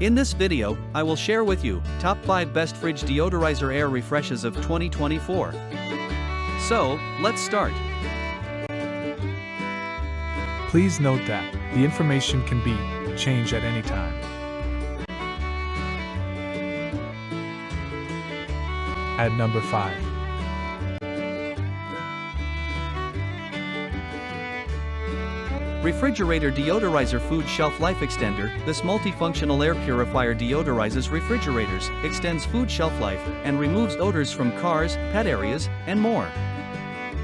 In this video, I will share with you top 5 best fridge deodorizer air refreshes of 2024. So, let's start. Please note that the information can be changed at any time. At number 5. Refrigerator Deodorizer Food Shelf Life Extender. This multifunctional air purifier deodorizes refrigerators, extends food shelf life, and removes odors from cars, pet areas, and more.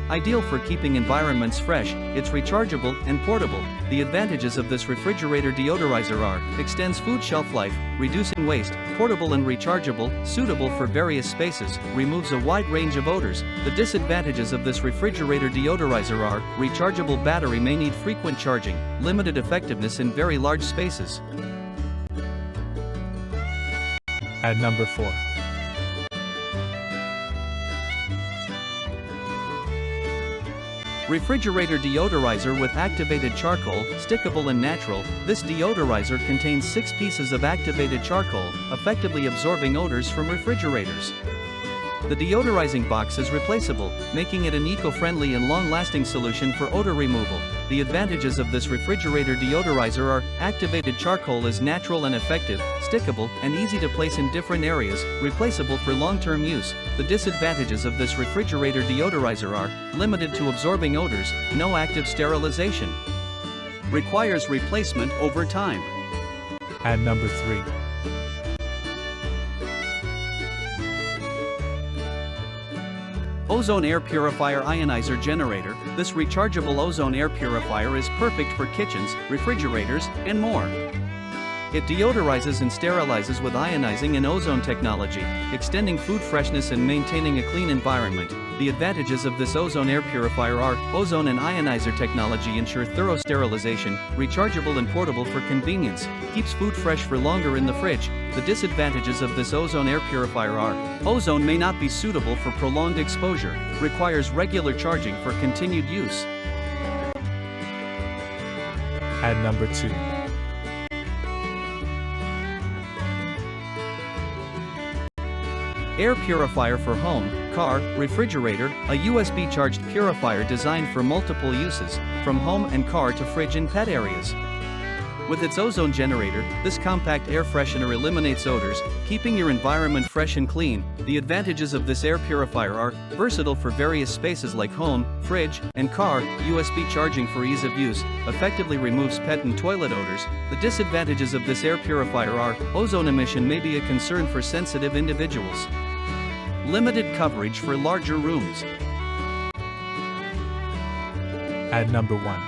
Ideal for keeping environments fresh, it's rechargeable and portable. The advantages of this refrigerator deodorizer are: extends food shelf life, reducing waste, portable and rechargeable, suitable for various spaces, removes a wide range of odors. The disadvantages of this refrigerator deodorizer are: rechargeable battery may need frequent charging, limited effectiveness in very large spaces. At number 4. Refrigerator Deodorizer with activated charcoal, stickable and natural. This deodorizer contains 6 pieces of activated charcoal, effectively absorbing odors from refrigerators. The deodorizing box is replaceable, making it an eco-friendly and long-lasting solution for odor removal. The advantages of this refrigerator deodorizer are: activated charcoal is natural and effective, stickable, and easy to place in different areas, replaceable for long-term use. The disadvantages of this refrigerator deodorizer are: limited to absorbing odors, no active sterilization. Requires replacement over time. At number 3. Ozone Air Purifier Ionizer Generator. This rechargeable ozone air purifier is perfect for kitchens, refrigerators, and more. It deodorizes and sterilizes with ionizing and ozone technology, extending food freshness and maintaining a clean environment. The advantages of this ozone air purifier are: ozone and ionizer technology ensure thorough sterilization, rechargeable and portable for convenience, keeps food fresh for longer in the fridge. The disadvantages of this ozone air purifier are: ozone may not be suitable for prolonged exposure, requires regular charging for continued use. At number 2. Air purifier for home, car, refrigerator. A USB charged purifier designed for multiple uses, from home and car to fridge and pet areas. With its ozone generator, this compact air freshener eliminates odors, keeping your environment fresh and clean. The advantages of this air purifier are: versatile for various spaces like home, fridge, and car, USB charging for ease of use, effectively removes pet and toilet odors. The disadvantages of this air purifier are: ozone emission may be a concern for sensitive individuals. Limited coverage for larger rooms. At number 1.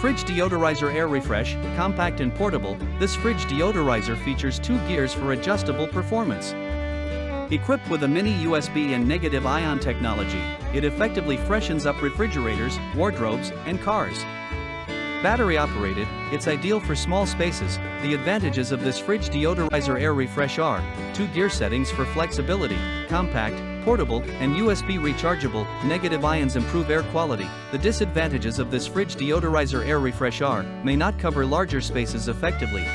Fridge Deodorizer Air Refresh, compact and portable. This fridge deodorizer features 2 gears for adjustable performance. Equipped with a mini USB and negative ion technology, it effectively freshens up refrigerators, wardrobes, and cars. Battery operated, it's ideal for small spaces. The advantages of this fridge deodorizer air refresh are: 2 gear settings for flexibility, compact, portable, and USB rechargeable. Negative ions improve air quality. The disadvantages of this fridge deodorizer air refresh are: may not cover larger spaces effectively,